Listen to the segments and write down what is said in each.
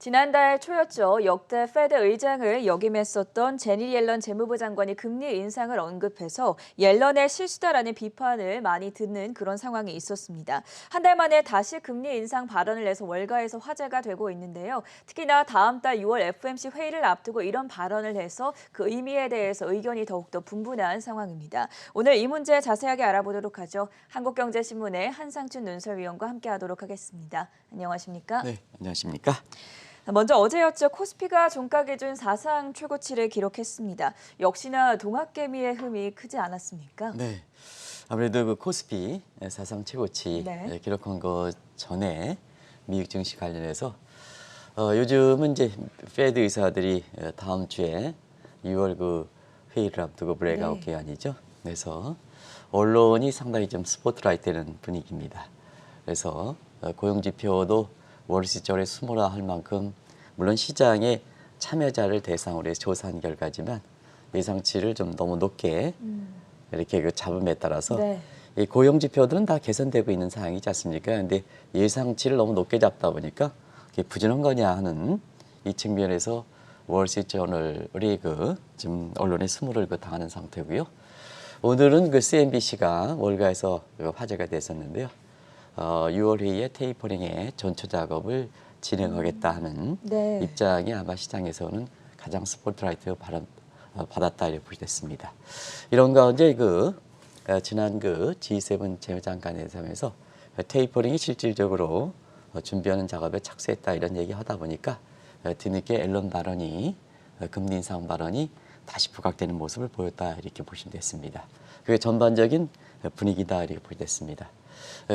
지난달 초였죠. 역대 페드 의장을 역임했었던 제니 옐런 재무부 장관이 금리 인상을 언급해서 옐런의 실수다라는 비판을 많이 듣는 그런 상황이 있었습니다. 한 달 만에 다시 금리 인상 발언을 해서 월가에서 화제가 되고 있는데요. 특히나 다음 달 6월 FOMC 회의를 앞두고 이런 발언을 해서 그 의미에 대해서 의견이 더욱더 분분한 상황입니다. 오늘 이 문제 자세하게 알아보도록 하죠. 한국경제신문의 한상춘 논설위원과 함께하도록 하겠습니다. 안녕하십니까? 네, 안녕하십니까? 먼저 어제였죠. 코스피가 종가 기준 사상 최고치를 기록했습니다. 역시나 동학개미의 흠이 크지 않았습니까? 네, 아무래도 그 코스피 사상 최고치 네. 기록한 것 전에 미국 증시 관련해서 요즘은 이제 페드 의사들이 다음 주에 6월 그 회의를 앞두고 브레이크아웃 네. 기간이죠. 그래서 언론이 상당히 좀 스포트라이트되는 분위기입니다. 그래서 고용 지표도 월시절에 숨어라 할 만큼 물론 시장의 참여자를 대상으로 해서 조사한 결과지만 예상치를 좀 너무 높게 이렇게 그 잡음에 따라서 네. 이 고용 지표들은 다 개선되고 있는 상황이지 않습니까? 근데 예상치를 너무 높게 잡다 보니까 이게 부진한 거냐 하는 이 측면에서 월시저널이 그 지금 언론의 스무를 그 당하는 상태고요. 오늘은 그 CNBC가 월가에서 화제가 됐었는데요. 6월 회의에 테이퍼링의 전초 작업을 진행하겠다 하는 네. 입장이 아마 시장에서는 가장 스포트라이트 받았다 이렇게 보시됐습니다. 이런 가운데 지난 그 G7 재무장관회담에서 테이퍼링이 실질적으로 준비하는 작업에 착수했다 이런 얘기 하다 보니까 뒤늦게 앨런 발언이 금리 인상 발언이 다시 부각되는 모습을 보였다 이렇게 보시면 됐습니다. 그게 전반적인 분위기다 이렇게 보시됐습니다.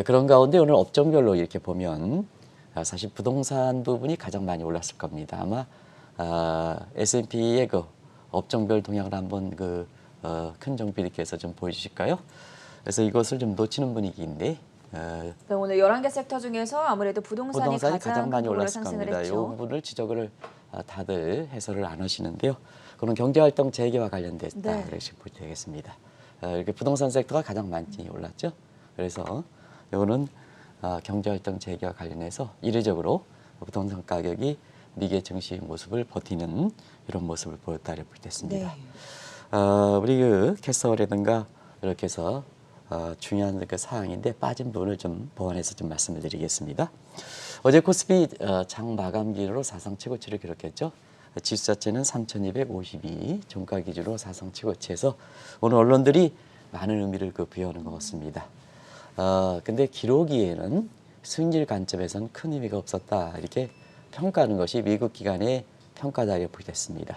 그런 가운데 오늘 업종별로 이렇게 보면 사실 부동산 부분이 가장 많이 올랐을 겁니다. 아마 S&P의 그 업종별 동향을 한번 큰 정비님께서 좀 보여주실까요? 그래서 이것을 좀 놓치는 분위기인데 네, 오늘 11개 섹터 중에서 아무래도 부동산이 가장 가장 큰 많이 부분으로 올랐을 상승을 겁니다. 이 했죠. 부분을 지적을 다들 해설을 안 하시는데요. 그런 경제활동 재개와 관련됐다 네. 이렇게 보셔도 되겠습니다. 이렇게 부동산 섹터가 가장 많이 올랐죠. 그래서 이거는 경제활동 재개와 관련해서 이례적으로 부동산 가격이 미개 증시 모습을 버티는 이런 모습을 보였다 이렇게 보겠습니다. 네. 우리 그 캐서라든가 이렇게 해서 중요한 그 사항인데 빠진 부분을 좀 보완해서 좀 말씀을 드리겠습니다. 어제 코스피 장 마감 기준으로 사상 최고치를 기록했죠. 지수 자체는 3,252 종가 기준으로 사상 최고치에서 오늘 언론들이 많은 의미를 부여하는 것 같습니다. 근데 기록이에는 수익률 관점에서는 큰 의미가 없었다 이렇게 평가하는 것이 미국 기관의 평가다 이렇게 보겠습니다.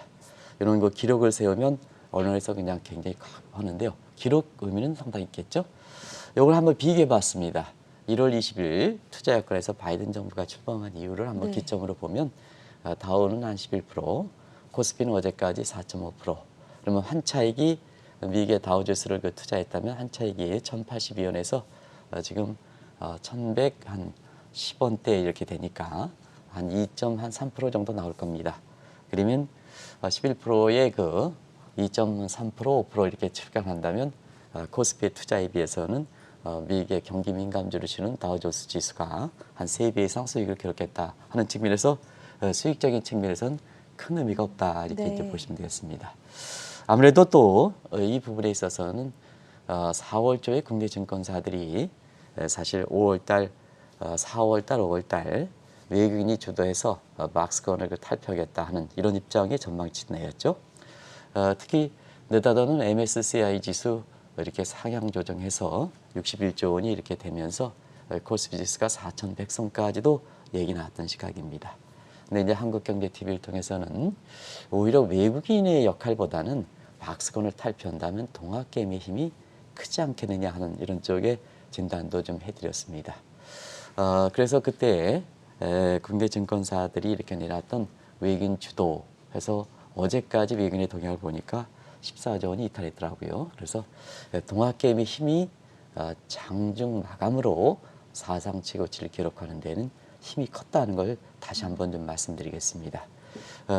이런 거 기록을 세우면 언론에서 그냥 굉장히 하는데요. 기록 의미는 상당히 있겠죠. 이걸 한번 비교해봤습니다. 1월 20일 투자여건에서 바이든 정부가 출범한 이유를 한번 네. 기점으로 보면 다우는 한 11%, 코스피는 어제까지 4.5%. 그러면 한 차익이 미국의 다우지수를 투자했다면 한 차익이 1,082원에서 지금 1,110원대 이렇게 되니까 한 2.3% 정도 나올 겁니다. 그러면 11%의 2.3%, 5% 이렇게 측정한다면 코스피의 투자에 비해서는 미국의 경기 민감주를 주는 다우존스 지수가 한 3배 이상 수익을 기록했다 하는 측면에서 수익적인 측면에서는 큰 의미가 없다 이렇게 네. 이제 보시면 되겠습니다. 아무래도 또 이 부분에 있어서는 4월 초에 국내 증권사들이 사실 5월달, 4월달, 5월달 외국인이 주도해서 막스건을 탈피하겠다 하는 이런 입장의 전망치 내였죠. 특히 느닷없는 MSCI 지수 이렇게 상향 조정해서 61조 원이 이렇게 되면서 코스피 지수가 4,100선까지도 얘기 나왔던 시각입니다. 근데 이제 한국경제TV를 통해서는 오히려 외국인의 역할보다는 박스권을 탈피한다면 동학개미의 힘이 크지 않겠느냐 하는 이런 쪽의 진단도 좀 해드렸습니다. 그래서 그때 국내 증권사들이 이렇게 내놨던 외국인 주도해서 어제까지 외국인의 동향을 보니까 14조 원이 이탈했더라고요. 그래서 동학개미의 힘이 장중 마감으로 사상 최고치를 기록하는 데는 힘이 컸다는 걸 다시 한번 좀 말씀드리겠습니다.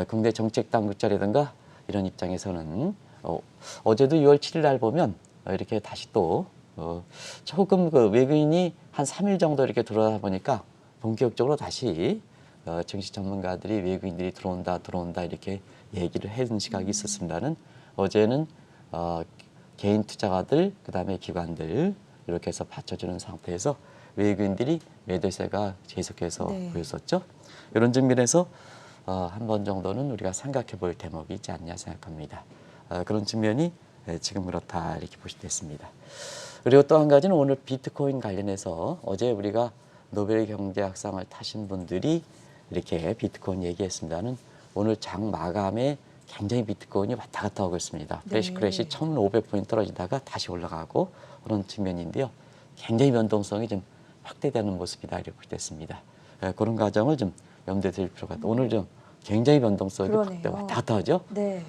국내 정책 당국자라든가 이런 입장에서는 어제도 6월 7일 날 보면 이렇게 다시 또 조금 외국인이 한 3일 정도 이렇게 들어오다 보니까 본격적으로 다시 증시 전문가들이 외국인들이 들어온다 이렇게 얘기를 해준 시각이 있었습니다는 어제는 개인 투자가들 그다음에 기관들 이렇게 해서 받쳐주는 상태에서 외국인들이 매도세가 계속해서 네. 보였었죠. 이런 측면에서 한 번 정도는 우리가 생각해 볼 대목이 있지 않냐 생각합니다. 그런 측면이 지금 그렇다 이렇게 보시면 됐습니다. 그리고 또 한 가지는 오늘 비트코인 관련해서 어제 우리가 노벨 경제학상을 타신 분들이 이렇게 비트코인 얘기했습니다는 오늘 장 마감에 굉장히 비트코인이 왔다 갔다 하고 있습니다. 플래시 크래시 1,500포인트 떨어지다가 다시 올라가고 그런 측면인데요. 굉장히 변동성이 좀 확대되는 모습이다 이렇게 됐습니다. 그런 과정을 좀 염두에 둘 필요가 있다. 오늘 좀 굉장히 변동성이 확대 왔다 갔다 하죠. 네.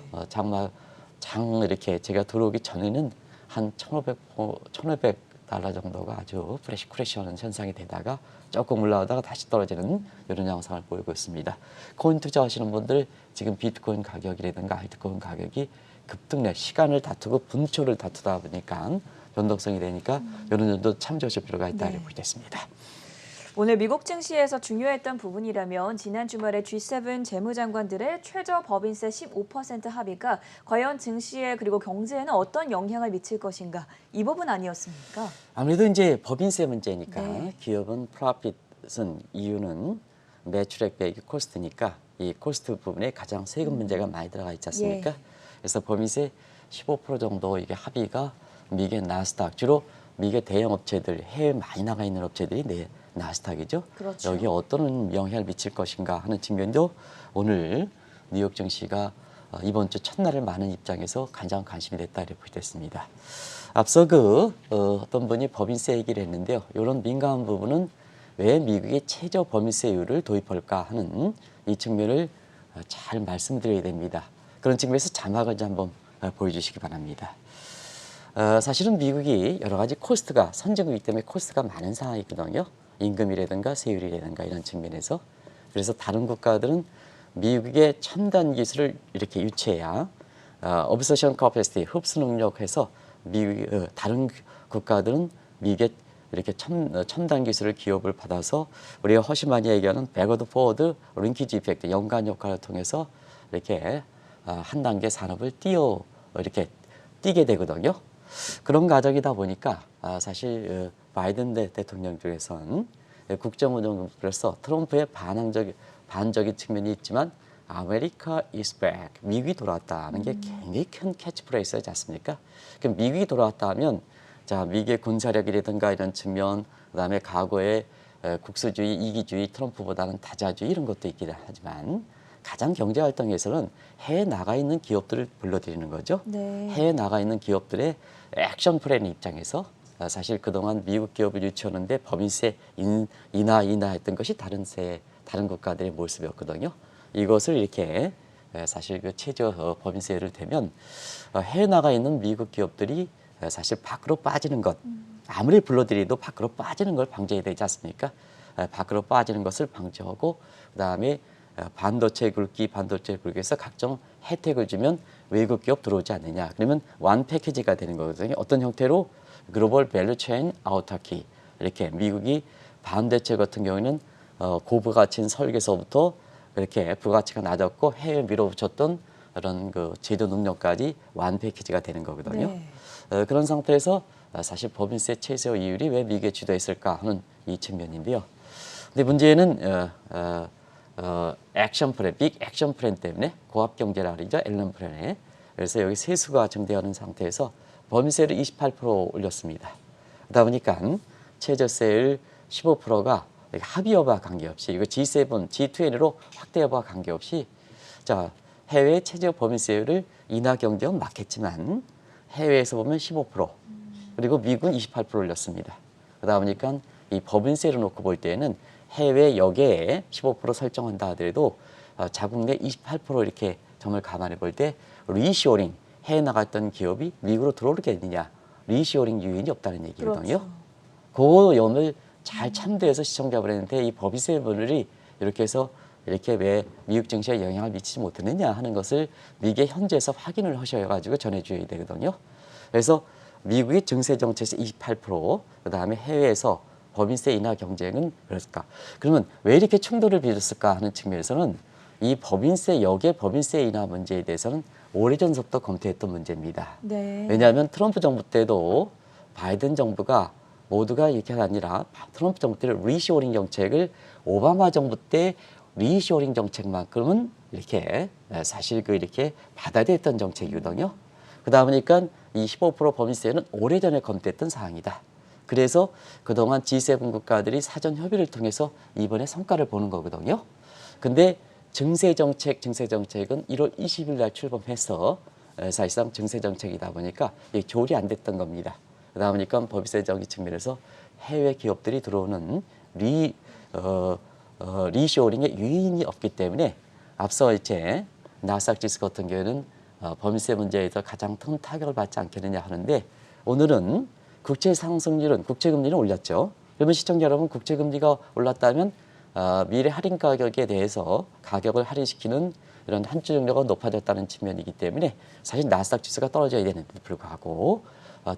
장 이렇게 제가 들어오기 전에는 한 1,500달러 정도가 아주 플래시 크래시하는 현상이 되다가 조금 올라오다가 다시 떨어지는 이런 양상을 보이고 있습니다. 코인 투자하시는 분들 지금 비트코인 가격이라든가 알트코인 가격이 급등내 시간을 다투고 분초를 다투다 보니까 변동성이 되니까 이런 점도 참조하실 필요가 있다 이렇게 보겠습니다. 오늘 미국 증시에서 중요했던 부분이라면 지난 주말에 G7 재무장관들의 최저 법인세 15% 합의가 과연 증시에 그리고 경제에는 어떤 영향을 미칠 것인가 이 부분 아니었습니까? 아무래도 이제 법인세 문제니까 네. 기업은 프로핏은 이유는 매출액 빼기 코스트니까 이 코스트 부분에 가장 세금 문제가 많이 들어가 있지 않습니까? 예. 그래서 법인세 15% 정도 이게 합의가 미국의 나스닥 주로 미국의 대형 업체들 해외 많이 나가 있는 업체들이 나스닥이죠. 그렇죠. 여기에 어떤 영향을 미칠 것인가 하는 측면도 오늘 뉴욕 증시가 이번 주 첫날을 많은 입장에서 가장 관심이 됐다 이렇게 보겠습니다. 앞서 어떤 분이 법인세 얘기를 했는데요. 이런 민감한 부분은 왜 미국의 최저 법인세율을 도입할까 하는 이 측면을 잘 말씀드려야 됩니다. 그런 측면에서 자막을 좀 한번 보여주시기 바랍니다. 사실은 미국이 여러 가지 코스트가 선진국이기 때문에 코스트가 많은 상황이거든요. 임금이라든가 세율이라든가 이런 측면에서. 그래서 다른 국가들은 미국의 첨단 기술을 이렇게 유치해야 absorption capacity, 흡수 능력해서 다른 국가들은 미국의 이렇게 첨단 기술을 기업을 받아서 우리가 훨씬 많이 얘기하는 backward forward linkage effect, 연관 효과를 통해서 이렇게 한 단계 산업을 이렇게 뛰게 되거든요. 그런 과정이다 보니까 사실 바이든 대통령 쪽에서는 국정운동으로서 트럼프의 반적인 측면이 있지만 아메리카 is back, 미국이 돌아왔다는 게 굉장히 큰 캐치프레이즈지 않습니까? 그럼 미국이 돌아왔다 하면 자 미국의 군사력이라든가 이런 측면, 그다음에 과거의 국수주의, 이기주의, 트럼프보다는 다자주의 이런 것도 있긴 하지만 가장 경제 활동에서는 해외 나가 있는 기업들을 불러들이는 거죠. 네. 해외 나가 있는 기업들의 액션 플랜 입장에서 사실 그동안 미국 기업을 유치하는데 법인세 인하했던 것이 다른 국가들의 모습이었거든요. 이것을 이렇게 사실 그 최저 법인세를 대면 해외 나가 있는 미국 기업들이 사실 밖으로 빠지는 것, 아무리 불러들여도 밖으로 빠지는 걸 방지해야 되지 않습니까? 밖으로 빠지는 것을 방지하고 그다음에 반도체 굵기에서 각종 혜택을 주면 외국 기업 들어오지 않느냐. 그러면 완 패키지가 되는 거거든요. 어떤 형태로 글로벌 밸류 체인 아우타키, 이렇게 미국이 반도체 같은 경우에는 고부가치인 설계서부터 이렇게 부가치가 낮았고 해외 밀어붙였던 그런 그 제조 능력까지 완 패키지가 되는 거거든요. 네. 그런 상태에서 사실 법인세 최저 이율이 왜 미국에 주도했을까 하는 이 측면인데요. 근데 문제는 액션 플랜, 빅 액션 플랜 때문에 고압 경제라 그러죠. 앨런 플랜에. 그래서 여기 세수가 증대하는 상태에서 법인세를 28% 올렸습니다. 그러다 보니까 최저세율 15%가 합의 여부와 관계없이 이거 G7, G20로 확대 여부와 관계없이 자 해외 최저 법인세율을 인하 경쟁은 맞겠지만 해외에서 보면 15% 그리고 미국은 28% 올렸습니다. 그러다 보니까 이 법인세를 놓고 볼 때는 해외 여기에 15% 설정한다 하더라도 자국 내 28% 이렇게 점을 감안해 볼 때 리시어링 해외 나갔던 기업이 미국으로 들어오겠느냐 리시어링 유인이 없다는 얘기거든요. 그렇죠. 그 점을 잘 참고해서 시청자분한테 이 법인세 분들이 이렇게 해서 이렇게 왜 미국 증시에 영향을 미치지 못했느냐 하는 것을 미국의 현지에서 확인을 하셔가지고 전해줘야 되거든요. 그래서 미국의 증세 정책에서 28%, 그다음에 해외에서 법인세 인하 경쟁은 그랬을까? 그러면 왜 이렇게 충돌을 빚었을까 하는 측면에서는 이 법인세 역의 법인세 인하 문제에 대해서는 오래전부터 검토했던 문제입니다. 네. 왜냐하면 트럼프 정부 때도 바이든 정부가 모두가 이렇게 아니라 트럼프 정부 때 리쇼어링 정책을 오바마 정부 때 리쇼어링 정책만큼은 이렇게 사실 이렇게 받아들였던 정책이거든요. 그러다 보니까 이 15% 법인세는 오래전에 검토했던 사항이다. 그래서 그동안 G7 국가들이 사전 협의를 통해서 이번에 성과를 보는 거거든요. 근데 증세정책은 1월 20일 날 출범해서 사실상 증세정책이다 보니까 이게 조율이 안 됐던 겁니다. 그러다 보니까 법인세 정의 측면에서 해외 기업들이 들어오는 리쇼어링의 유인이 없기 때문에 앞서 이제 나스닥 지수 같은 경우에는 법인세 문제에서 가장 큰 타격을 받지 않겠느냐 하는데 오늘은 국채 상승률은 국채금리는 올렸죠. 그러면 시청자 여러분 국채금리가 올랐다면 미래 할인 가격에 대해서 가격을 할인시키는 이런 한주 정도가 높아졌다는 측면이기 때문에 사실 나스닥 지수가 떨어져야 되는데도 불구하고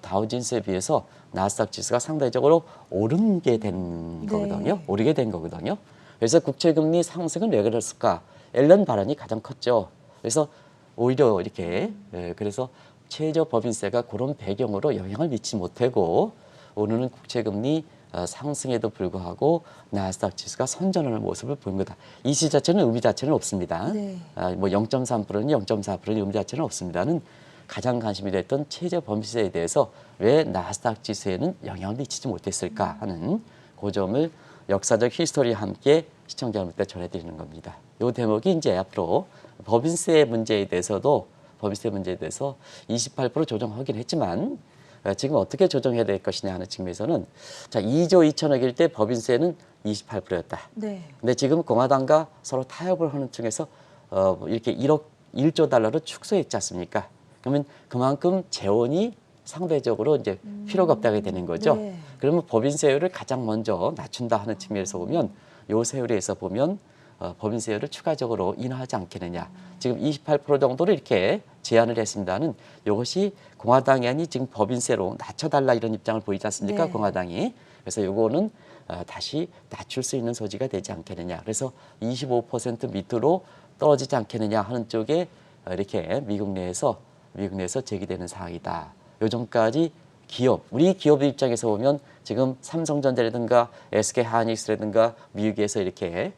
다우지수에 비해서 나스닥 지수가 상대적으로 오르게 된 거거든요. 오르게 된 거거든요. 그래서 국채금리 상승은 왜 그랬을까? 앨런 발언이 가장 컸죠. 그래서 오히려 이렇게 그래서 최저 법인세가 그런 배경으로 영향을 미치지 못하고 오르는 국채금리 상승에도 불구하고 나스닥 지수가 선전하는 모습을 보인 거다. 이 시 자체는 의미 자체는 없습니다. 네. 뭐 0.3%는 0.4%는 의미 자체는 없습니다는 가장 관심이 됐던 최저 법인세에 대해서 왜 나스닥 지수에는 영향을 미치지 못했을까 하는 그 점을 역사적 히스토리와 함께 시청자 여러분께 전해드리는 겁니다. 이 대목이 이제 앞으로 법인세 문제에 대해서 28% 조정하긴 했지만 지금 어떻게 조정해야 될 것이냐 하는 측면에서는 자 2조 2천억일 때 법인세는 28%였다. 네. 근데 지금 공화당과 서로 타협을 하는 중에서 이렇게 1조 달러로 축소했지 않습니까? 그러면 그만큼 재원이 상대적으로 이제 필요가 없다게 되는 거죠. 네. 그러면 법인세율을 가장 먼저 낮춘다 하는 측면에서 보면 요 세율에서 보면 법인세율을 추가적으로 인하하지 않겠느냐. 지금 28% 정도를 이렇게 제한을 했습니다는 이것이 공화당이 아니 지금 법인세로 낮춰달라 이런 입장을 보이지 않습니까? 네. 공화당이. 그래서 요거는 다시 낮출 수 있는 소지가 되지 않겠느냐. 그래서 25% 밑으로 떨어지지 않겠느냐 하는 쪽에 이렇게 미국 내에서 제기되는 사항이다. 요즘까지 우리 기업 입장에서 보면 지금 삼성전자라든가 SK하이닉스라든가 미국에서 이렇게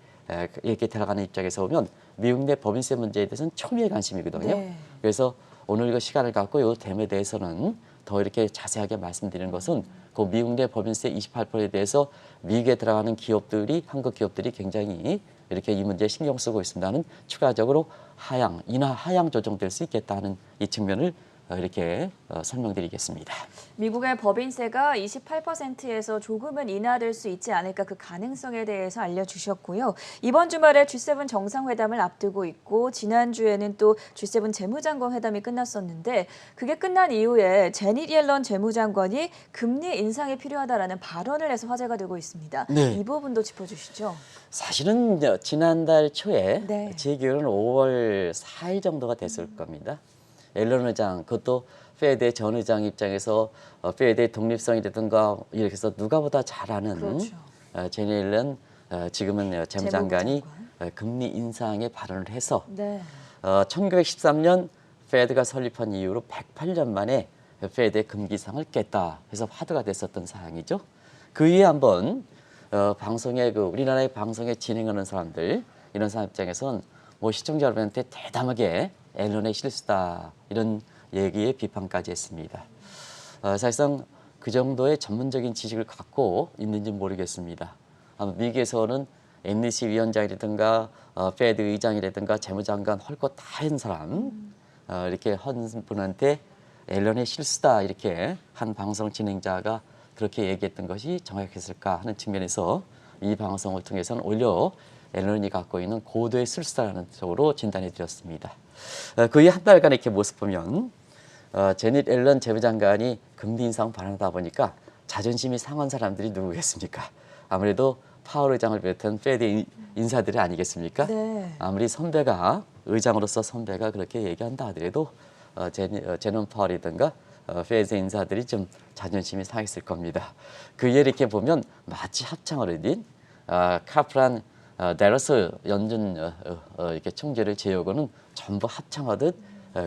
들어가는 입장에서 보면 미국 내 법인세 문제에 대해서는 초미의 관심이거든요. 네. 그래서 오늘 그 시간을 갖고 이 됨에 대해서는 더 이렇게 자세하게 말씀드리는 것은 그 미국 내 법인세 28%에 대해서 미국에 들어가는 기업들이 한국 기업들이 굉장히 이렇게 이 문제에 신경 쓰고 있습니다는 추가적으로 하향 조정될 수 있겠다는 이 측면을 이렇게 설명드리겠습니다. 미국의 법인세가 28%에서 조금은 인하될 수 있지 않을까 그 가능성에 대해서 알려주셨고요. 이번 주말에 G7 정상회담을 앞두고 있고 지난주에는 또 G7 재무장관 회담이 끝났었는데 그게 끝난 이후에 제닛 옐런 재무장관이 금리 인상이 필요하다라는 발언을 해서 화제가 되고 있습니다. 네. 이 부분도 짚어주시죠. 사실은 지난달 초에 네. 제 기억으로는 5월 4일 정도가 됐을 겁니다. 앨런 의장, 그것도 페드의 전 의장 입장에서 페드의 독립성이라든가 이렇게 해서 누가보다 잘 아는 그렇죠. 제니 옐런 지금은 재무장관이 재무장관. 금리 인상에 발언을 해서 네. 1913년 페드가 설립한 이후로 108년 만에 페드의 금기상을 깼다 해서 화두가 됐었던 사항이죠. 그 이후에 한번 방송에 우리나라의 방송에 진행하는 사람들 이런 사람 입장에서는 뭐 시청자 여러분한테 대담하게 앨런의 실수다 이런 얘기에 비판까지 했습니다. 사실상 그 정도의 전문적인 지식을 갖고 있는지 모르겠습니다. 미국에서는 NEC 위원장이라든가 페드 의장이라든가 재무장관 할 것 다 한 사람 이렇게 한 분한테 앨런의 실수다 이렇게 한 방송 진행자가 그렇게 얘기했던 것이 정확했을까 하는 측면에서 이 방송을 통해서는 오히려 앨런이 갖고 있는 고도의 실수다라는 쪽으로 진단해 드렸습니다. 그 이후 한 달간 이렇게 모습 보면 제닛 앨런 재무장관이 금리 인상 발언하다 보니까 자존심이 상한 사람들이 누구겠습니까? 아무래도 파월 의장을 비롯한 페드 인사들이 아니겠습니까? 네. 아무리 의장으로서 선배가 그렇게 얘기한다 하더라도 제논 파월이든가 페드 인사들이 좀 자존심이 상했을 겁니다. 그 예 이렇게 보면 마치 합창을 얻은 카프란 데러스 연준 이렇게 총재를 제외하고는 전부 합창하듯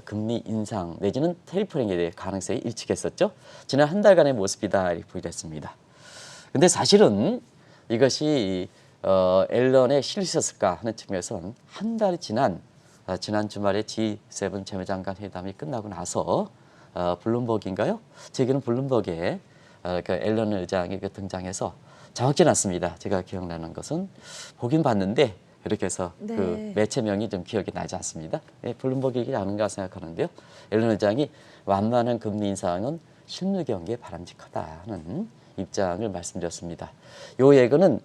금리 인상 내지는 테이퍼링에 대해 가능성이 일치했었죠. 지난 한 달간의 모습이다 이렇게 보여졌습니다. 근데 사실은 이것이 앨런의 실수였을까 하는 측면에서는 한 달이 지난 주말에 G7 재무장관 회담이 끝나고 나서 블룸버그인가요? 제게는 블룸버그에 그 앨런 의장이 등장해서 정확지는 않습니다. 제가 기억나는 것은 보긴 봤는데 이렇게 해서 네. 그 매체명이 좀 기억이 나지 않습니다. 블룸버그이지 않은가 생각하는데요. 앨런 의장이 완만한 금리 인상은 실무 경기에 바람직하다 하는 입장을 말씀드렸습니다. 이 예고는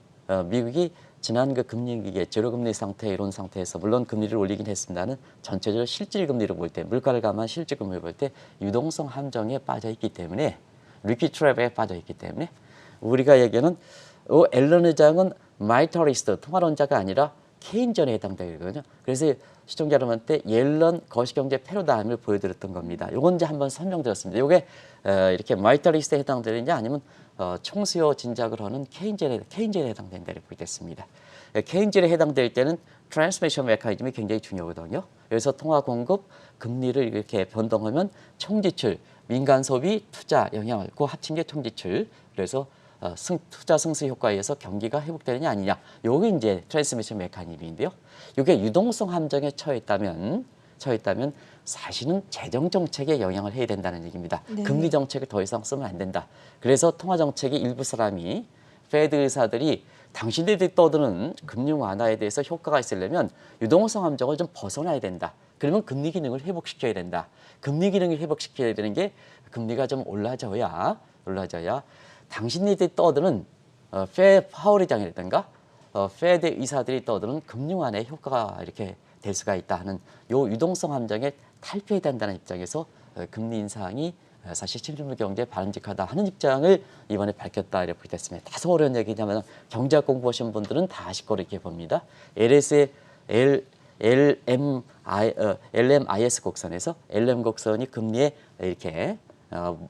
미국이 지난 그 금리 위기에 제로금리 상태 이런 상태에서 물론 금리를 올리긴 했습니다는 전체적으로 실질금리로 볼 때 물가를 감안 실질금리를 볼 때 유동성 함정에 빠져 있기 때문에 리퀴드 트랩에 빠져 있기 때문에 우리가 얘기하는 앨런 의장은 마이터리스트 통화론자가 아니라 케인전에 해당되거든요. 그래서 시청자 여러분한테 옐런 거시경제 패러다임을 보여드렸던 겁니다. 요건 이제 한번 설명드렸습니다. 요게 이렇게 마이터리스트에 해당되느냐 아니면 총수요 진작을 하는 케인전에 해당된다 이렇게 보겠습니다. 케인전에 해당될 때는 트랜스미션 메커니즘이 굉장히 중요하거든요. 여기서 통화 공급, 금리를 이렇게 변동하면 총지출, 민간 소비, 투자 영향을 그 합친 게 총지출. 그래서 투자 승수 효과에 의해서 경기가 회복되느냐 아니냐. 요게 이제 트랜스미션 메커니즘인데요. 이게 유동성 함정에 처했다면 사실은 재정 정책에 영향을 해야 된다는 얘기입니다. 네. 금리 정책을 더 이상 쓰면 안 된다. 그래서 통화 정책의 일부 사람이 페드 의사들이 당신들이 떠드는 금융 완화에 대해서 효과가 있으려면 유동성 함정을 좀 벗어나야 된다. 그러면 금리 기능을 회복시켜야 된다. 금리 기능을 회복시켜야 되는 게 금리가 좀 올라져야 당신들이 떠드는 파월 의장이라든가 페드 의사들이 떠드는 금융 완화에 효과가 이렇게 될 수가 있다 하는 요 유동성 함정에 탈피해야 된다는 입장에서 금리 인상이 사실 실물 경제에 바람직하다 하는 입장을 이번에 밝혔다 이렇게 됐습니다. 다소 어려운 얘기냐면 경제학 공부하신 분들은 다 아실 거로 이렇게 봅니다. LS의 LMIS 곡선에서 LM 곡선이 금리에 이렇게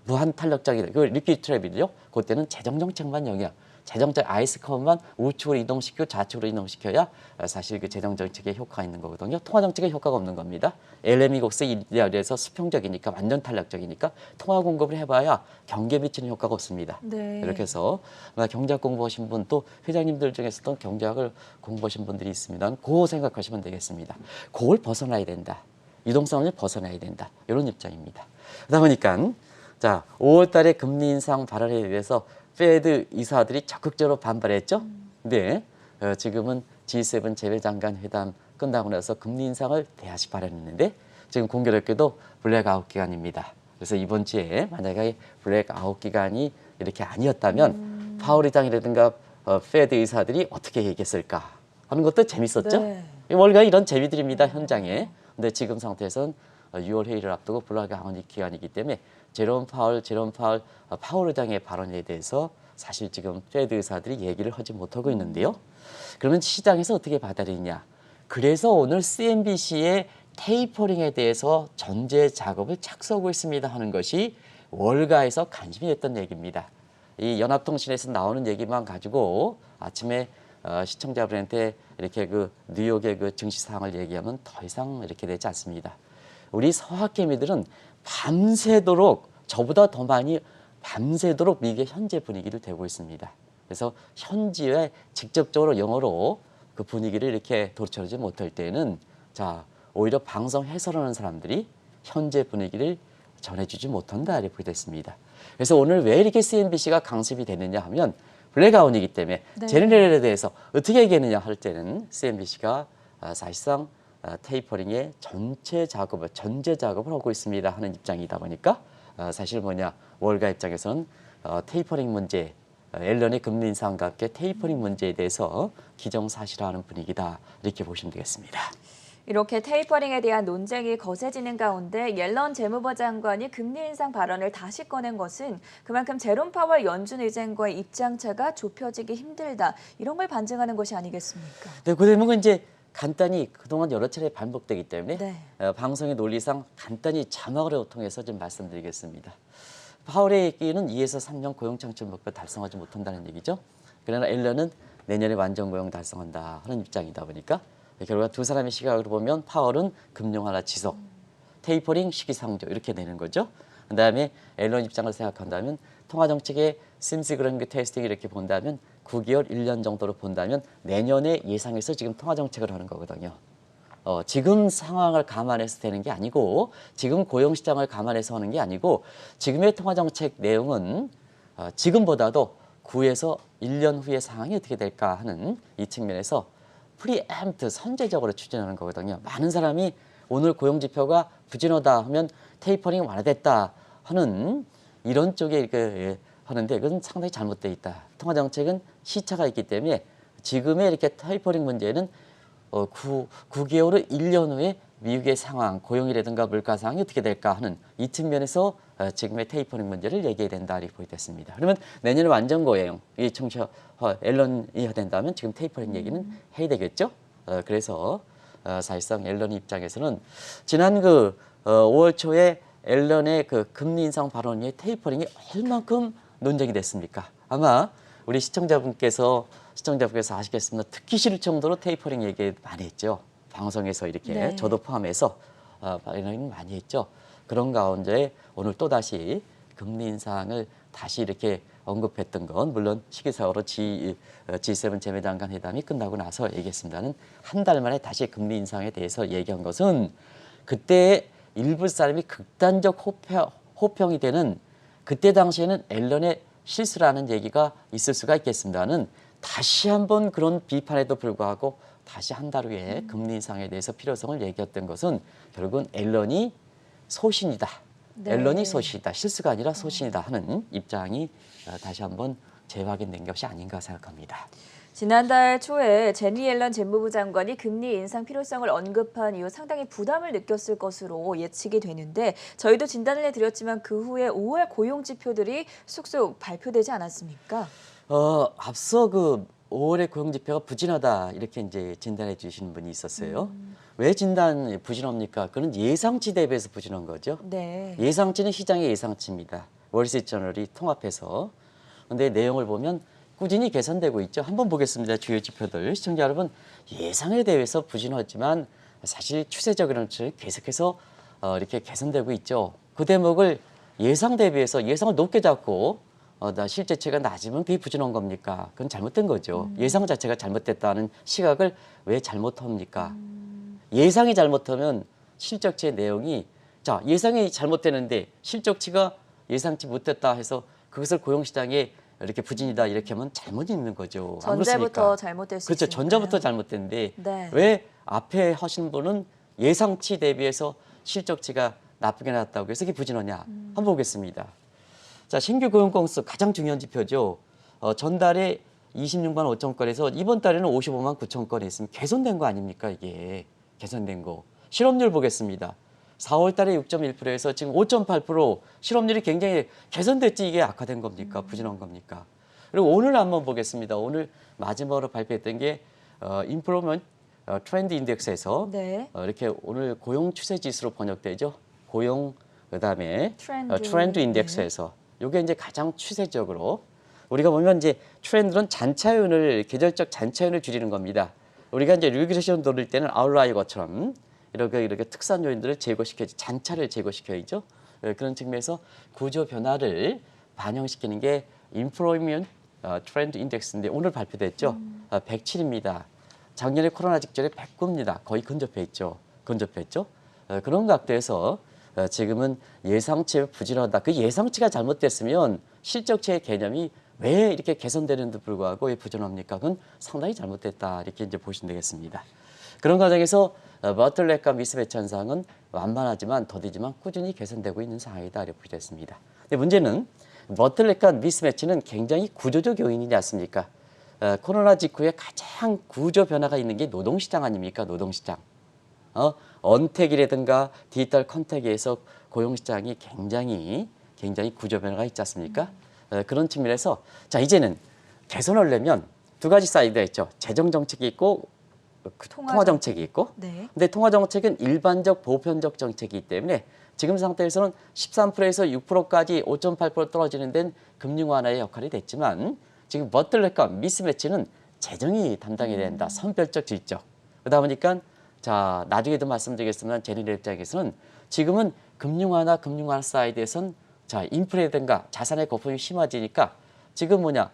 무한 탄력적인 그 리퀴드 트랩이죠. 그때는 재정 정책만 영향. 재정적 아이스 커브만 우측으로 이동시키고 좌측으로 이동시켜야 사실 그 재정 정책에 효과가 있는 거거든요. 통화 정책에 효과가 없는 겁니다. LME 곡선에서 수평적이니까 완전 탄력적이니까 통화 공급을 해봐야 경기에 미치는 효과가 없습니다. 네. 이렇게 해서 경제학 공부하신 분 또 회장님들 중에서도 경제학을 공부하신 분들이 있습니다. 그거 생각하시면 되겠습니다. 그걸 벗어나야 된다. 유동성을 벗어나야 된다. 이런 입장입니다. 그러다 보니까 자 5월 달에 금리 인상 발언에 대해서 페드 이사들이 적극적으로 반발했죠. 근데 지금은 G7 재외장관 회담 끝나고 나서 금리 인상을 대하시 발언했는데 지금 공교롭게도 블랙아웃 기간입니다. 그래서 이번 주에 만약에 블랙아웃 기간이 이렇게 아니었다면 파월 의장이라든가 페드 의사들이 어떻게 얘기했을까 하는 것도 재밌었죠. 네. 월가 이런 재미들입니다. 현장에. 근데 지금 상태에서는 6월 회의를 앞두고 블랙아웃 기간이기 때문에 제롬 파월 의장의 발언에 대해서 사실 지금 페드 의사들이 얘기를 하지 못하고 있는데요. 그러면 시장에서 어떻게 받아들이냐. 그래서 오늘 CNBC의 테이퍼링에 대해서 전제 작업을 착수하고 있습니다 하는 것이 월가에서 관심이 됐던 얘기입니다. 이 연합통신에서 나오는 얘기만 가지고 아침에 시청자분한테 이렇게 그 뉴욕의 그 증시 상황을 얘기하면 더 이상 이렇게 되지 않습니다. 우리 서학개미들은 밤새도록 저보다 더 많이 밤새도록 미국의 현재 분위기를 대고 있습니다. 그래서 현지에 직접적으로 영어로 그 분위기를 이렇게 도처하지 못할 때는 자 오히려 방송 해설하는 사람들이 현재 분위기를 전해주지 못한다 이렇게 됐습니다. 그래서 오늘 왜 이렇게 CNBC가 강습이 되느냐 하면 블랙아웃이기 때문에 네. 제네럴에 대해서 어떻게 얘기했느냐 할 때는 CNBC가 사실상 테이퍼링의 전제 작업을 하고 있습니다 하는 입장이다 보니까 사실 뭐냐 월가 입장에서는 테이퍼링 문제 앨런의 금리 인상과 함께 테이퍼링 문제에 대해서 기정사실화하는 분위기다 이렇게 보시면 되겠습니다. 이렇게 테이퍼링에 대한 논쟁이 거세지는 가운데 옐런 재무부 장관이 금리 인상 발언을 다시 꺼낸 것은 그만큼 제롬 파월 연준 의장과의 입장차가 좁혀지기 힘들다. 이런 걸 반증하는 것이 아니겠습니까? 네, 그 대목은 이제 간단히 그동안 여러 차례 반복되기 때문에 네. 방송의 논리상 간단히 자막으로 통해서 좀 말씀드리겠습니다. 파월의 얘기는 2에서 3년 고용 창출 목표 달성하지 못한다는 얘기죠. 그러나 앨런은 내년에 완전 고용 달성한다 하는 입장이다 보니까 결국 두 사람의 시각으로 보면 파월은 금융 하나 지속, 테이퍼링 시기상조 이렇게 되는 거죠. 그다음에 앨런 입장을 생각한다면 통화정책의 심스 그랭그 테스팅 이렇게 본다면 9개월, 1년 정도로 본다면 내년에 예상해서 지금 통화정책을 하는 거거든요. 지금 상황을 감안해서 되는 게 아니고 지금 고용시장을 감안해서 하는 게 아니고 지금의 통화정책 내용은 지금보다도 9에서 1년 후의 상황이 어떻게 될까 하는 이 측면에서 프리엠프트 선제적으로 추진하는 거거든요. 많은 사람이 오늘 고용지표가 부진하다 하면 테이퍼링이 완화됐다 하는 이런 쪽에 하는데 그건 상당히 잘못되어 있다. 통화정책은 시차가 있기 때문에 지금의 이렇게 테이퍼링 문제는 9개월을 1년 후에 미국의 상황, 고용이라든가 물가 상황이 어떻게 될까 하는 이 측면에서 지금의 테이퍼링 문제를 얘기해야 된다 이렇게 보겠습니다. 그러면 내년에 완전 고용, 이 청취자 앨런이 해야 된다면 지금 테이퍼링 얘기는 해야 되겠죠. 그래서 사실상 앨런 입장에서는 지난 5월 초에 앨런의 그 금리 인상 발언 위에 테이퍼링이 얼만큼 논쟁이 됐습니까? 아마 우리 시청자분께서 아시겠습니다. 듣기 싫을 정도로 테이퍼링 얘기 많이 했죠. 방송에서 이렇게 네. 저도 포함해서 많이 했죠. 그런 가운데 오늘 또다시 금리 인상을 다시 이렇게 언급했던 건 물론 시기상으로 G7 재무장관 회담이 끝나고 나서 얘기했습니다는 한 달 만에 다시 금리 인상에 대해서 얘기한 것은 그때 일부 사람이 극단적 호평이 되는 그때 당시에는 앨런의 실수라는 얘기가 있을 수가 있겠습니다는 다시 한번 그런 비판에도 불구하고 다시 한 달 후에 금리 인상에 대해서 필요성을 얘기했던 것은 결국은 앨런이 소신이다. 네. 앨런이 소신이다. 실수가 아니라 소신이다 하는 입장이 다시 한번 재확인된 것이 아닌가 생각합니다. 지난달 초에 제니 옐런 재무부 장관이 금리 인상 필요성을 언급한 이후 상당히 부담을 느꼈을 것으로 예측이 되는데 저희도 진단을 해드렸지만 그 후에 5월 고용 지표들이 쑥쑥 발표되지 않았습니까? 앞서 5월의 고용 지표가 부진하다 이렇게 이제 진단해 주시는 분이 있었어요. 왜 진단 부진합니까? 그건 예상치 대비해서 부진한 거죠. 네. 예상치는 시장의 예상치입니다. 월스트리트저널이 통합해서. 근데 내용을 보면 꾸준히 개선되고 있죠. 한번 보겠습니다. 주요 지표들. 시청자 여러분, 예상에 대해서 부진하지만 사실 추세적인 흐름이 계속해서 이렇게 개선되고 있죠. 그 대목을 예상 대비해서 예상을 높게 잡고 실제치가 낮으면 그게 부진한 겁니까? 그건 잘못된 거죠. 예상 자체가 잘못됐다는 시각을 왜 잘못합니까? 예상이 잘못하면 실적치의 내용이 예상이 잘못되는데 실적치가 예상치 못했다 해서 그것을 고용시장에 이렇게 부진이다 이렇게 하면 잘못 있는 거죠. 안 전제부터 그렇습니까? 잘못될 수 그렇죠. 있으니까요. 전제부터 잘못된데 네. 왜 앞에 하신 분은 예상치 대비해서 실적치가 나쁘게 나왔다고 해서 이게 부진하냐? 한번 보겠습니다. 자, 신규 고용 건수 가장 중요한 지표죠. 전달에 26만 5천 건에서 이번 달에는 55만 9천 건이 있으면 개선된 거 아닙니까? 이게 개선된 거. 실업률 보겠습니다. 4월 달에 6.1%에서 지금 5.8% 실업률이 굉장히 개선됐지 이게 악화된 겁니까? 부진한 겁니까? 그리고 오늘 한번 보겠습니다. 오늘 마지막으로 발표했던 게 Employment Trend Index에서 네. 이렇게 오늘 고용 추세 지수로 번역되죠. 고용 그다음에 트렌드. 트렌드 인덱스에서 이게 이제 가장 추세적으로 우리가 보면 이제 트렌드는 잔차율을 계절적 잔차율을 줄이는 겁니다. 우리가 이제 리그레션 돌릴 때는 아웃라이어처럼 이렇게 특산 요인들을 제거시켜야지 잔차를 제거시켜야죠. 그런 측면에서 구조 변화를 반영시키는 게 Employment Trend Index인데 오늘 발표됐죠. 107입니다. 작년에 코로나 직전에 109입니다. 거의 근접해 있죠. 근접했죠. 그런 각도에서 지금은 예상치에 부진하다. 그 예상치가 잘못됐으면 실적치의 개념이 왜 이렇게 개선되는데 불구하고 왜 부진합니까? 그건 상당히 잘못됐다. 이렇게 이제 보시면 되겠습니다. 그런 과정에서 버틀렉과 미스매치 현상은 완만하지만 더디지만 꾸준히 개선되고 있는 상황이다. 이렇게 보겠습니다. 근데 문제는 버틀렉과 미스매치는 굉장히 구조적 요인이지 않습니까? 코로나 직후에 가장 구조 변화가 있는 게 노동시장 아닙니까? 노동시장. 언택이라든가 디지털 컨택에서 고용시장이 굉장히 구조 변화가 있지 않습니까? 그런 측면에서 자 이제는 개선하려면 두 가지 사이드가 있죠. 재정 정책이 있고 통화 정책이 있고, 네. 근데 통화 정책은 일반적 보편적 정책이기 때문에 지금 상태에서는 13%에서 6%까지 5.8% 떨어지는 데는 금융 완화의 역할이 됐지만 지금 버틀렉과 미스매치는 재정이 담당해야 된다. 선별적 질적. 그러다 보니까 자 나중에도 말씀드리겠지만 제니의 입장에서는 지금은 금융 완화 사이드에선 자 인플레든가 자산의 거품이 심해지니까 지금 뭐냐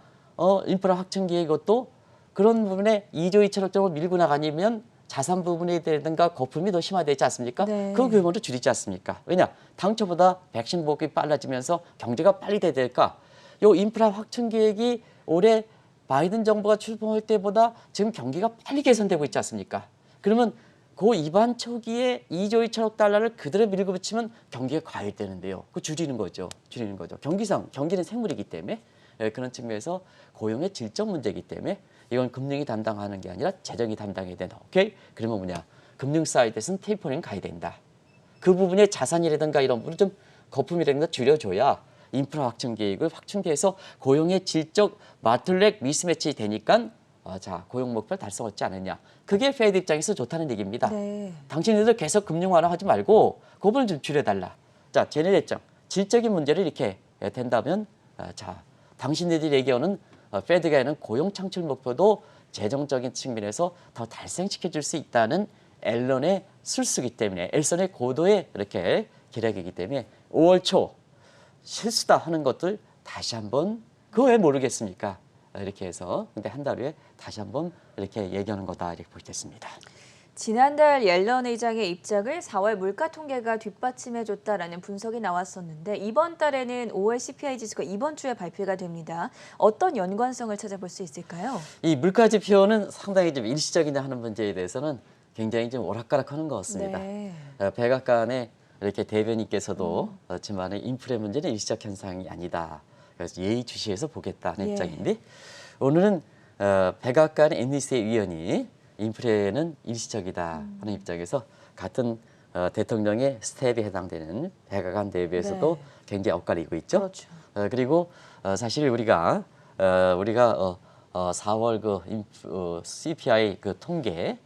인프라 확충 계획 이것도 그런 부분에 2조 2천억 정도 밀고 나가면 자산 부분이라든가 거품이 더 심화되지 않습니까? 네. 그 규모를 줄이지 않습니까? 왜냐? 당초보다 백신 보급이 빨라지면서 경제가 빨리 돼야 될까? 요 인프라 확충 계획이 올해 바이든 정부가 출범할 때보다 지금 경기가 빨리 개선되고 있지 않습니까? 그러면 그 이반 초기에 2조 2천억 달러를 그대로 밀고 붙이면 경기가 과열되는데요. 그 줄이는 거죠. 줄이는 거죠. 경기는 생물이기 때문에 그런 측면에서 고용의 질적 문제이기 때문에 이건 금융이 담당하는 게 아니라 재정이 담당해야 된다. 오케이? 그러면 뭐냐? 금융 사이드에서는 테이퍼링 가야 된다. 그 부분에 자산이라든가 이런 부분을 좀 거품이라든가 줄여줘야 인프라 확충 계획을 확충돼서 고용의 질적 마틀렉 미스매치 되니까 자 고용 목표를 달성하지 않느냐. 그게 페드 입장에서 좋다는 얘기입니다. 네. 당신들도 계속 금융 완화하지 말고 그 부분을 좀 줄여달라. 자, 쟤네 입장 질적인 문제를 이렇게 된다면 자 당신들이 얘기하는 페드가 하는 고용 창출 목표도 재정적인 측면에서 더 달성시켜줄 수 있다는 앨런의 술수기 때문에 앨런의 고도의 이렇게 기력이기 때문에 5월 초 실수다 하는 것들 다시 한번 그거 왜 모르겠습니까? 이렇게 해서 근데 한 달 후에 다시 한번 이렇게 얘기하는 거다 이렇게 보겠습니다. 지난달 옐런 의장의 입장을 4월 물가 통계가 뒷받침해줬다라는 분석이 나왔었는데 이번 달에는 5월 CPI 지수가 이번 주에 발표가 됩니다. 어떤 연관성을 찾아볼 수 있을까요? 이 물가 지표는 상당히 좀 일시적이냐 하는 문제에 대해서는 굉장히 좀 오락가락하는 것 같습니다. 네. 백악관의 이렇게 대변인께서도 그렇지만 인플레 문제는 일시적 현상이 아니다. 그래서 예의주시해서 보겠다는 예. 입장인데 오늘은 백악관 NEC 위원이 인플레는 일시적이다 하는 입장에서 같은 대통령의 스텝에 해당되는 백악관 대비에서도 네. 굉장히 엇갈리고 있죠. 그렇죠. 그리고 사실 우리가 4월 CPI 그 통계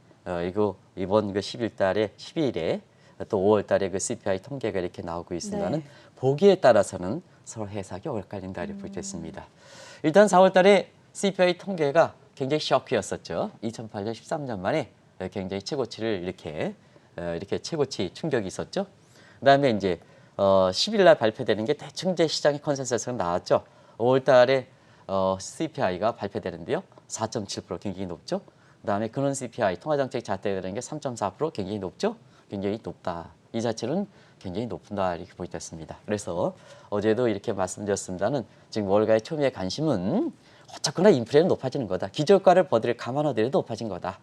이거 이번 그 12일에 또 5월달에 그 CPI 통계가 이렇게 나오고 있습니다는 네. 보기에 따라서는 서로 해석이 엇갈린다 이렇게 보겠습니다. 일단 4월달에 CPI 통계가 굉장히 쇼크였었죠. 2008년 13년 만에 굉장히 최고치를 이렇게 최고치 충격이 있었죠. 그다음에 이제 10일 날 발표되는 게 대충 이제 시장의 컨센서스가 나왔죠. 5월 달에 CPI가 발표되는데요. 4.7% 굉장히 높죠. 그다음에 근원 CPI 통화정책 잣대되는 게 3.4% 굉장히 높죠. 굉장히 높다. 이 자체는 굉장히 높다 이렇게 보였습니다. 그래서 어제도 이렇게 말씀드렸습니다는 지금 월가의 초미의 관심은 어쨌거나 인플레는 높아지는 거다. 기저가를 버들 감안하더라도 높아진 거다.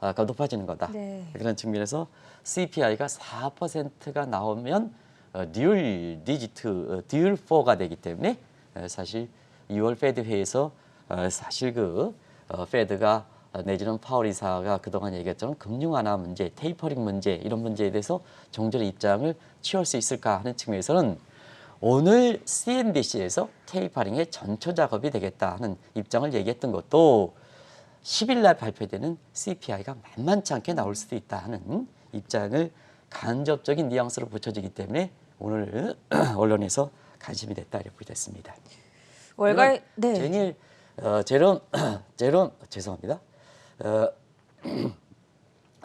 높아지는 거다. 네. 그런 측면에서 CPI가 4%가 나오면 듀얼 4가 되기 때문에 사실 2월 페드 회의에서 사실 페드가 내지는 파월 이사가 그동안 얘기했던 금융 완화 문제, 테이퍼링 문제 이런 문제에 대해서 정전의 입장을 취할 수 있을까 하는 측면에서는 오늘 CNBC에서 테이퍼링의 전초 작업이 되겠다 하는 입장을 얘기했던 것도 10일 날 발표되는 CPI가 만만치 않게 나올 수도 있다 하는 입장을 간접적인 뉘앙스로 붙여지기 때문에 오늘 언론에서 관심이 됐다 이렇게 됐습니다. 월가의 네. 제롬 죄송합니다.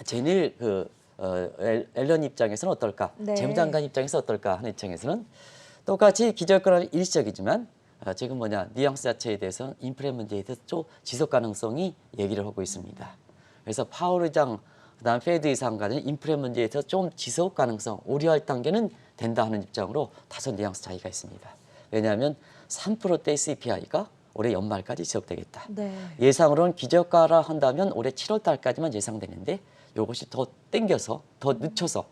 제닐 앨런 입장에서는 어떨까? 네. 재무장관 입장에서 어떨까 하는 입장에서는 똑같이 기저권은 일시적이지만 지금 뉘앙스 자체에 대해서는 인플레 문제에 대해서 좀 지속 가능성이 얘기를 하고 있습니다. 그래서 파월 의장 그다음 페드 의장 간의 인플레 문제에 대해서 좀 지속 가능성 우려할 단계는 된다 하는 입장으로 다소 뉘앙스 차이가 있습니다. 왜냐하면 3%대 CPI가 올해 연말까지 지속되겠다. 네. 예상으로는 기저가라 한다면 올해 7월 달까지만 예상되는데 이것이 더 땡겨서 더 늦춰서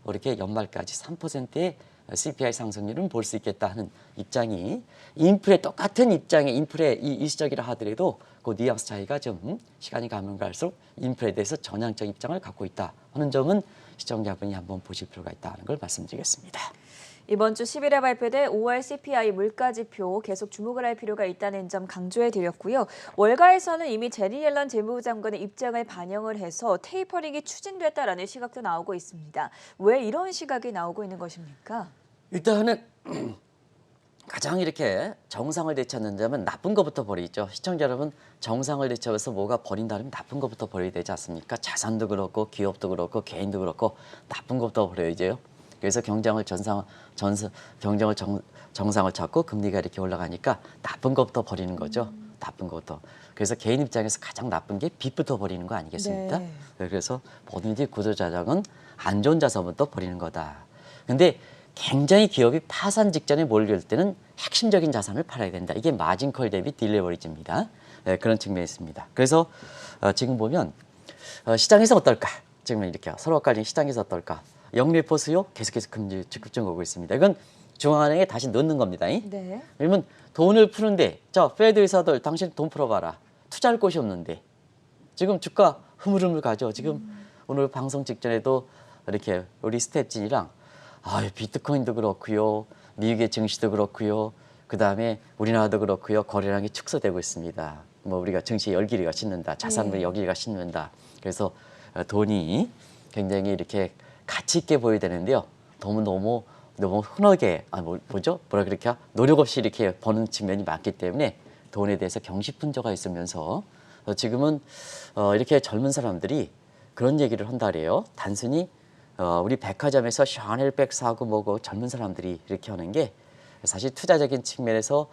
이렇게 연말까지 3%의 CPI 상승률은 볼 수 있겠다 하는 입장이 인플레 똑같은 입장의 인플레 일시적이라 하더라도 그 뉘앙스 차이가 좀 시간이 가면 갈수록 인플레에 대해서 전향적 입장을 갖고 있다 하는 점은 시청자분이 한번 보실 필요가 있다는 걸 말씀드리겠습니다. 이번 주 10일에 발표될 5월 CPI 물가지표 계속 주목을 할 필요가 있다는 점 강조해드렸고요. 월가에서는 이미 제니 옐런 재무부 장관의 입장을 반영을 해서 테이퍼링이 추진됐다라는 시각도 나오고 있습니다. 왜 이런 시각이 나오고 있는 것입니까? 일단은 가장 이렇게 정상을 되찾는다면 나쁜 것부터 버리죠. 시청자 여러분, 정상을 되찾아서 뭐가 버린다면 나쁜 것부터 버려야 되지 않습니까? 자산도 그렇고 기업도 그렇고 개인도 그렇고 나쁜 것부터 버려야죠. 그래서 정상을 찾고 금리가 이렇게 올라가니까 나쁜 것부터 버리는 거죠. 나쁜 것부터. 그래서 개인 입장에서 가장 나쁜 게 빚부터 버리는 거 아니겠습니까? 네. 그래서 뭐든지 구조자산은 안 좋은 자산부터 버리는 거다. 근데 굉장히 기업이 파산 직전에 몰릴 때는 핵심적인 자산을 팔아야 된다. 이게 마진콜 대비 딜레버리지입니다. 네, 그런 측면이 있습니다. 그래서 지금 보면 시장에서 어떨까? 지금 이렇게 서로 엇갈린 시장에서 어떨까? 영리포 수요 계속해서 금리 적극적으로 오고 있습니다. 이건 중앙은행에 다시 넣는 겁니다. 네. 그러면 돈을 푸는데 페드 의사들 당신 돈 풀어봐라. 투자할 곳이 없는데 지금 주가 흐물흐물 가죠. 지금 오늘 방송 직전에도 이렇게 우리 스태프진이랑 비트코인도 그렇고요. 미국의 증시도 그렇고요. 그다음에 우리나라도 그렇고요. 거래량이 축소되고 있습니다. 뭐 우리가 증시 열기리가 식는다. 자산물이 열기리가 식는다. 그래서 돈이 굉장히 이렇게 가치 있게 보여야 되는데요. 너무 흔하게 뭐라 그럴까? 노력 없이 이렇게 버는 측면이 많기 때문에 돈에 대해서 경시분조가 있으면서 지금은 이렇게 젊은 사람들이 그런 얘기를 한다 그래요. 단순히 우리 백화점에서 샤넬백 사고 뭐고 젊은 사람들이 이렇게 하는 게 사실 투자적인 측면에서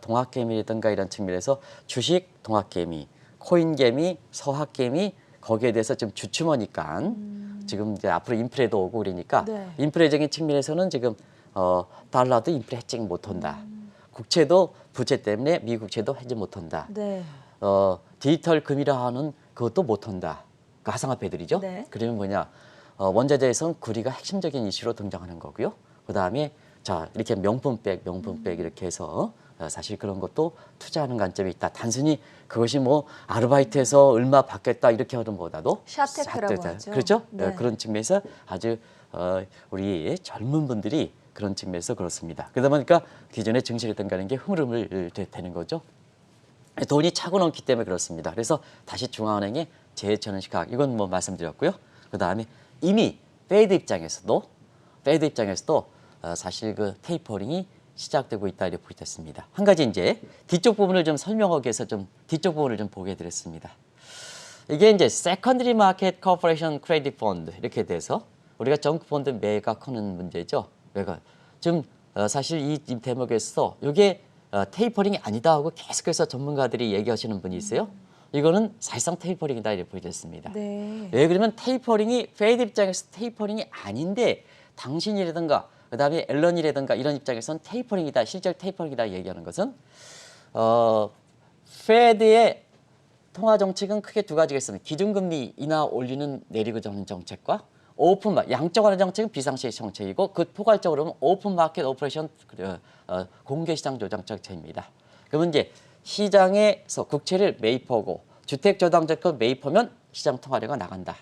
동학개미라든가 이런 측면에서 주식 동학개미, 코인개미, 서학개미 거기에 대해서 좀 주춤하니까 지금 이제 앞으로 인플레도 오고 그러니까 네. 인플레적인 측면에서는 지금 달러도 인플레 해지 못한다. 국채도 부채 때문에 미국 국채도 해지 못한다. 네. 디지털 금이라 하는 그것도 못한다. 그 가상화폐들이죠. 네. 그러면 뭐냐? 원자재에선 구리가 핵심적인 이슈로 등장하는 거고요. 그 다음에 이렇게 명품백 이렇게 해서 사실 그런 것도 투자하는 관점이 있다. 단순히 그것이 뭐 아르바이트에서 얼마 받겠다 이렇게 하는 것보다도 샤테크라고 하죠. 그렇죠? 네. 그런 측면에서 아주 우리 젊은 분들이 그런 측면에서 그렇습니다. 그러다 보니까 기존의 증시라든가 하는 게 흐물흐물 되는 거죠. 돈이 차고 넘기 때문에 그렇습니다. 그래서 다시 중앙은행에 재해처는 시각 이건 뭐 말씀드렸고요. 그 다음에 이미 페드 입장에서도 사실 그 테이퍼링이 시작되고 있다 이렇게 보겠습니다. 한 가지 이제 뒤쪽 부분을 좀 설명하기 위해서 뒤쪽 부분을 좀 보게 드렸습니다. 이게 이제 Secondary Market Corporation Credit Fund 이렇게 돼서 우리가 정크 펀드 매각하는 문제죠. 지금 사실 이 대목에서 이게 테이퍼링이 아니다 하고 계속해서 전문가들이 얘기하시는 분이 있어요. 이거는 사실상 테이퍼링이다 이렇게 보여졌습니다. 네. 왜 그러면 테이퍼링이 페드 입장에서 테이퍼링이 아닌데 당신이라든가 그다음에 앨런이라든가 이런 입장에서는 테이퍼링이다 실제 테이퍼링이다 얘기하는 것은 페드의 통화 정책은 크게 두 가지가 있습니다. 기준금리 인하 올리는 내리고 저는 정책과 양적완화 정책은 비상시의 정책이고 그 포괄적으로는 오픈 마켓 오퍼레이션 공개 시장 조정 정책입니다. 그러면 이제 시장에서 국채를 매입하고 주택 저당 적금 매입하면 시장 통화료가 나간다.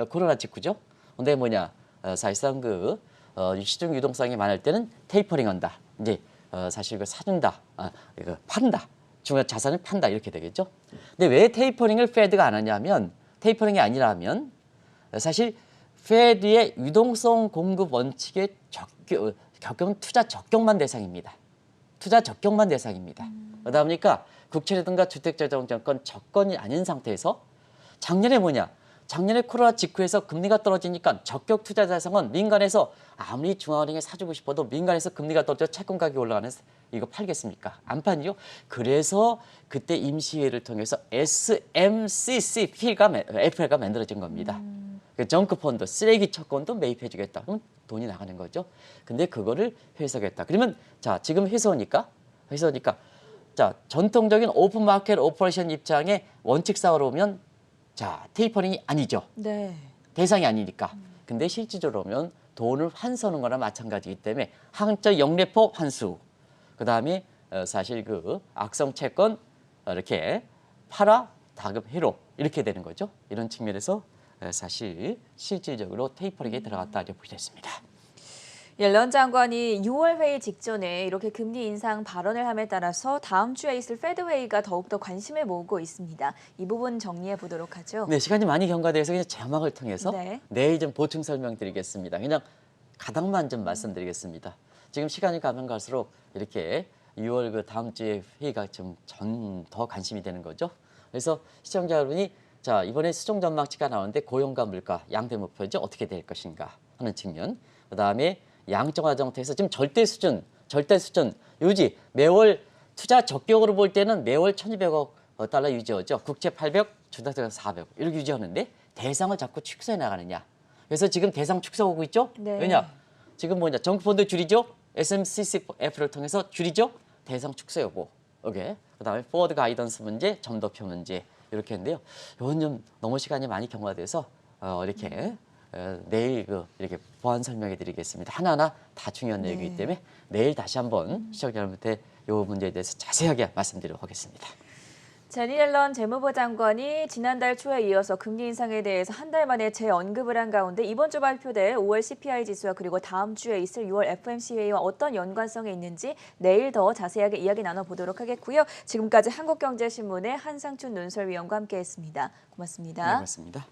코로나 직후죠. 근데 사실상 시중 유동성이 많을 때는 테이퍼링한다. 이제 사실 사준다, 이거 판다. 중요한 자산을 판다 이렇게 되겠죠. 근데 왜 테이퍼링을 페드가 안 하냐면 테이퍼링이 아니라면 사실 페드의 유동성 공급 원칙에 적용은 투자 적격만 대상입니다. 그러다 보니까 국채라든가 주택자정권 적건이 아닌 상태에서 작년에 코로나 직후에서 금리가 떨어지니까 적격 투자 자산은 민간에서 아무리 중앙은행에 사주고 싶어도 민간에서 금리가 떨어져 채권 가격이 올라가는 이거 팔겠습니까? 안 판이요. 그래서 그때 임시회를 통해서 FL가 만들어진 겁니다. 그 정크 펀드, 쓰레기 채권도 매입해주겠다. 그럼 돈이 나가는 거죠. 근데 그거를 해석했다. 그러면 지금 해석하니까 전통적인 오픈 마켓 오퍼레이션 입장에 원칙상으로 보면 테이퍼링이 아니죠. 네. 대상이 아니니까. 근데 실질적으로 보면 돈을 환수하는 거나 마찬가지이기 때문에 한자 영래포 환수. 그다음에 사실 악성 채권 이렇게 팔아 다급 회로 이렇게 되는 거죠. 이런 측면에서 사실 실질적으로 테이퍼링에 들어갔다 이렇게 보겠습니다. 옐런 장관이 6월 회의 직전에 이렇게 금리 인상 발언을 함에 따라서 다음 주에 있을 페드 회의가 더욱더 관심을 모으고 있습니다. 이 부분 정리해 보도록 하죠. 네, 시간이 많이 경과돼서 그냥 자막을 통해서 네. 내일 좀 보충 설명드리겠습니다. 그냥 가닥만 좀 말씀드리겠습니다. 지금 시간이 가면 갈수록 이렇게 6월 그 다음 주에 회의가 좀 더 관심이 되는 거죠. 그래서 시청자 여러분이 자 이번에 수정 전망치가 나오는데 고용과 물가 양대 목표죠. 어떻게 될 것인가 하는 측면. 그다음에 양적화 정책에서 지금 절대 수준 유지 매월 투자 적격으로 볼 때는 매월 1,200억 달러 유지하죠. 국채 800, 주택 400 이렇게 유지하는데 대상을 자꾸 축소해 나가느냐. 그래서 지금 대상 축소하고 있죠. 네. 왜냐? 지금 뭐냐? 정부펀드 줄이죠. SMCCF를 통해서 줄이죠. 대상 축소 여부. 오케이. 그다음에 포워드 가이던스 문제, 점도표 문제 이렇게 했는데요. 이건 좀 너무 시간이 많이 경과돼서 이렇게 내일 이렇게 보완 설명해 드리겠습니다. 하나하나 다 중요한 내용이기 때문에 내일 다시 한번 시청자 여러분한테 이 문제에 대해서 자세하게 말씀드리도록 하겠습니다. 제니 옐런 재무부 장관이 지난달 초에 이어서 금리 인상에 대해서 한 달 만에 재언급을 한 가운데 이번 주 발표될 5월 CPI 지수와 그리고 다음 주에 있을 6월 FOMC 회의와 어떤 연관성이 있는지 내일 더 자세하게 이야기 나눠보도록 하겠고요. 지금까지 한국경제신문의 한상춘 논설위원과 함께했습니다. 고맙습니다. 네, 고맙습니다.